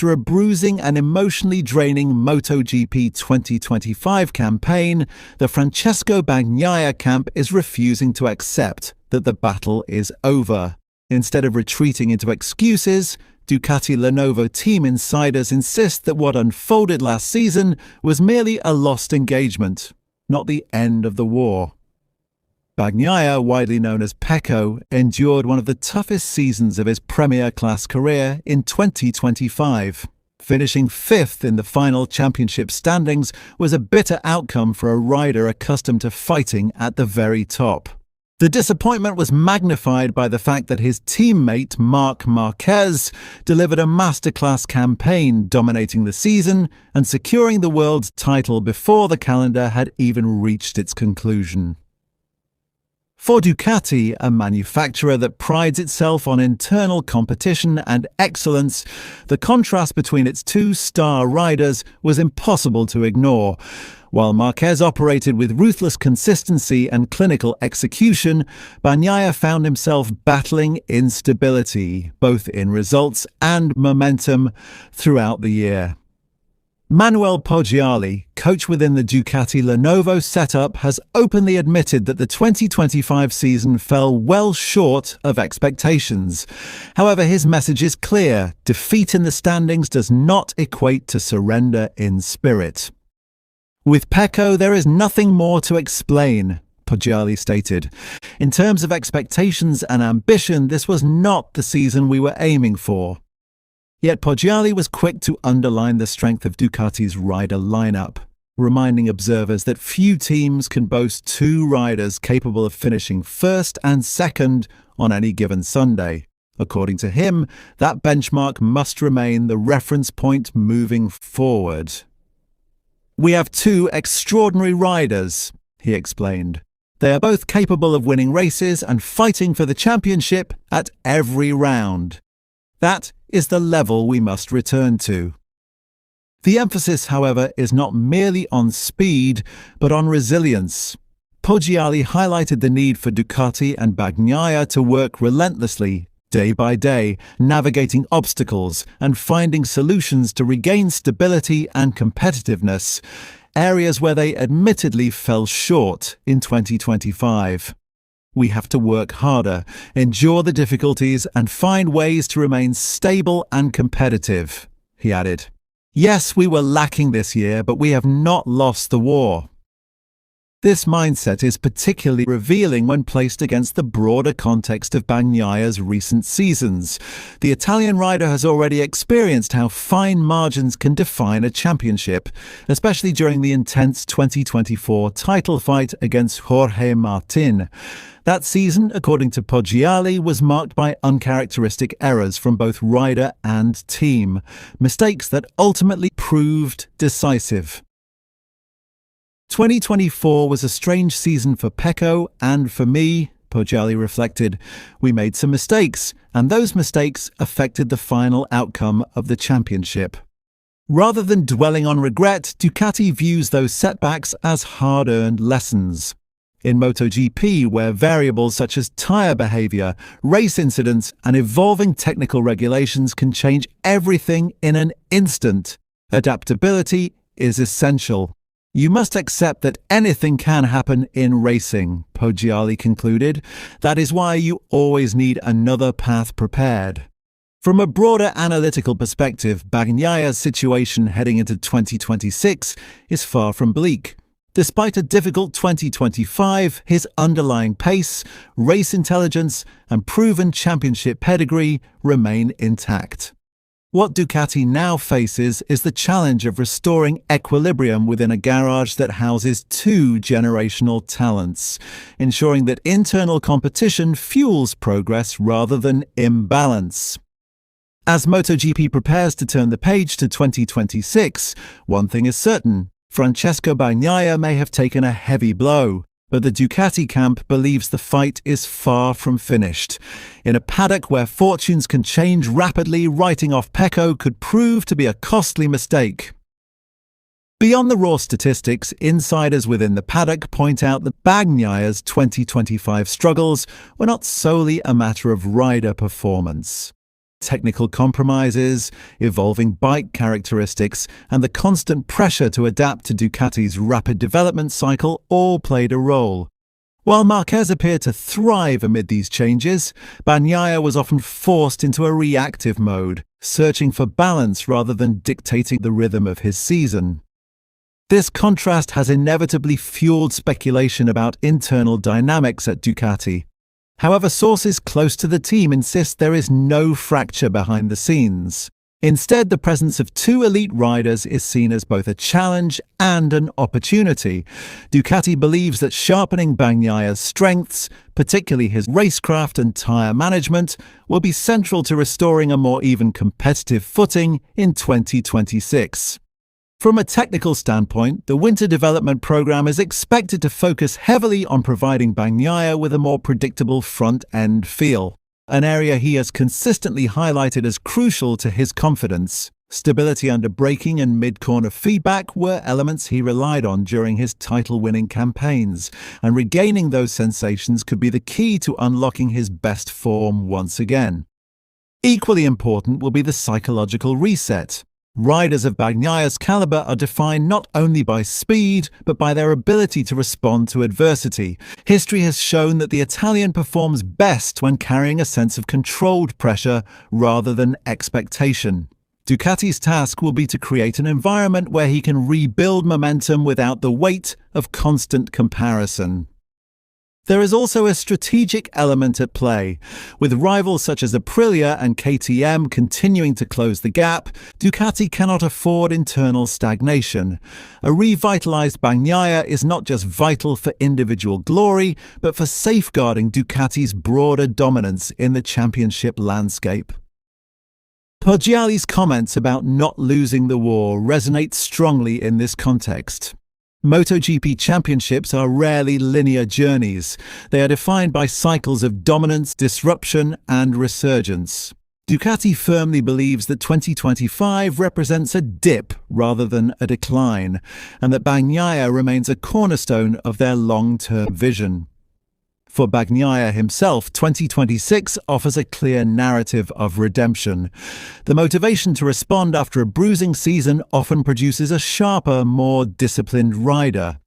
After a bruising and emotionally draining MotoGP 2025 campaign, the Francesco Bagnaia camp is refusing to accept that the battle is over. Instead of retreating into excuses, Ducati Lenovo team insiders insist that what unfolded last season was merely a lost engagement, not the end of the war. Bagnaia, widely known as Pecco, endured one of the toughest seasons of his Premier-class career in 2025. Finishing fifth in the final championship standings was a bitter outcome for a rider accustomed to fighting at the very top. The disappointment was magnified by the fact that his teammate Marc Marquez delivered a masterclass campaign, dominating the season and securing the world's title before the calendar had even reached its conclusion. For Ducati, a manufacturer that prides itself on internal competition and excellence, the contrast between its two star riders was impossible to ignore. While Marquez operated with ruthless consistency and clinical execution, Bagnaia found himself battling instability, both in results and momentum, throughout the year. Manuel Poggiali, coach within the Ducati Lenovo setup, has openly admitted that the 2025 season fell well short of expectations. However, his message is clear: defeat in the standings does not equate to surrender in spirit. With Pecco, there is nothing more to explain, Poggiali stated. In terms of expectations and ambition, this was not the season we were aiming for. Yet Poggiali was quick to underline the strength of Ducati's rider lineup, reminding observers that few teams can boast two riders capable of finishing first and second on any given Sunday. According to him, that benchmark must remain the reference point moving forward. "We have two extraordinary riders," he explained. "They are both capable of winning races and fighting for the championship at every round. That is the level we must return to." The emphasis, however, is not merely on speed, but on resilience. Poggiali highlighted the need for Ducati and Bagnaia to work relentlessly, day by day, navigating obstacles and finding solutions to regain stability and competitiveness, areas where they admittedly fell short in 2025. "We have to work harder, endure the difficulties, and find ways to remain stable and competitive," he added. "Yes, we were lacking this year, but we have not lost the war." This mindset is particularly revealing when placed against the broader context of Bagnaia's recent seasons. The Italian rider has already experienced how fine margins can define a championship, especially during the intense 2024 title fight against Jorge Martin. That season, according to Poggiali, was marked by uncharacteristic errors from both rider and team, mistakes that ultimately proved decisive. 2024 was a strange season for Pecco and for me, Poggiali reflected. "We made some mistakes, and those mistakes affected the final outcome of the championship." Rather than dwelling on regret, Ducati views those setbacks as hard-earned lessons. In MotoGP, where variables such as tyre behaviour, race incidents, and evolving technical regulations can change everything in an instant, adaptability is essential. "You must accept that anything can happen in racing," Poggiali concluded. "That is why you always need another path prepared." From a broader analytical perspective, Bagnaia's situation heading into 2026 is far from bleak. Despite a difficult 2025, his underlying pace, race intelligence, and proven championship pedigree remain intact. What Ducati now faces is the challenge of restoring equilibrium within a garage that houses two generational talents, ensuring that internal competition fuels progress rather than imbalance. As MotoGP prepares to turn the page to 2026, one thing is certain: Francesco Bagnaia may have taken a heavy blow, but the Ducati camp believes the fight is far from finished. In a paddock where fortunes can change rapidly, writing off Pecco could prove to be a costly mistake. Beyond the raw statistics, insiders within the paddock point out that Bagnaia's 2025 struggles were not solely a matter of rider performance. Technical compromises, evolving bike characteristics, and the constant pressure to adapt to Ducati's rapid development cycle all played a role. While Marquez appeared to thrive amid these changes, Bagnaia was often forced into a reactive mode, searching for balance rather than dictating the rhythm of his season. This contrast has inevitably fueled speculation about internal dynamics at Ducati. However, sources close to the team insist there is no fracture behind the scenes. Instead, the presence of two elite riders is seen as both a challenge and an opportunity. Ducati believes that sharpening Bagnaia's strengths, particularly his racecraft and tyre management, will be central to restoring a more even competitive footing in 2026. From a technical standpoint, the winter development program is expected to focus heavily on providing Bagnaia with a more predictable front-end feel, an area he has consistently highlighted as crucial to his confidence. Stability under braking and mid-corner feedback were elements he relied on during his title-winning campaigns, and regaining those sensations could be the key to unlocking his best form once again. Equally important will be the psychological reset. Riders of Bagnaia's caliber are defined not only by speed, but by their ability to respond to adversity. History has shown that the Italian performs best when carrying a sense of controlled pressure rather than expectation. Ducati's task will be to create an environment where he can rebuild momentum without the weight of constant comparison. There is also a strategic element at play. With rivals such as Aprilia and KTM continuing to close the gap, Ducati cannot afford internal stagnation. A revitalized Bagnaia is not just vital for individual glory, but for safeguarding Ducati's broader dominance in the championship landscape. Poggiali's comments about not losing the war resonate strongly in this context. MotoGP championships are rarely linear journeys. They are defined by cycles of dominance, disruption, and resurgence. Ducati firmly believes that 2025 represents a dip rather than a decline, and that Bagnaia remains a cornerstone of their long-term vision. For Bagnaia himself, 2026 offers a clear narrative of redemption. The motivation to respond after a bruising season often produces a sharper, more disciplined rider.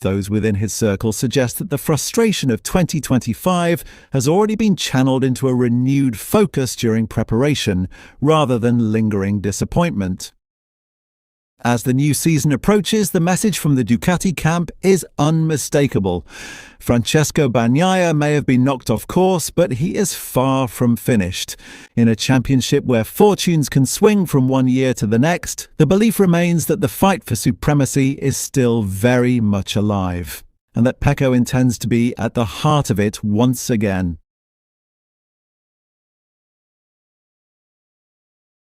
Those within his circle suggest that the frustration of 2025 has already been channeled into a renewed focus during preparation, rather than lingering disappointment. As the new season approaches, the message from the Ducati camp is unmistakable. Francesco Bagnaia may have been knocked off course, but he is far from finished. In a championship where fortunes can swing from one year to the next, the belief remains that the fight for supremacy is still very much alive, and that Pecco intends to be at the heart of it once again.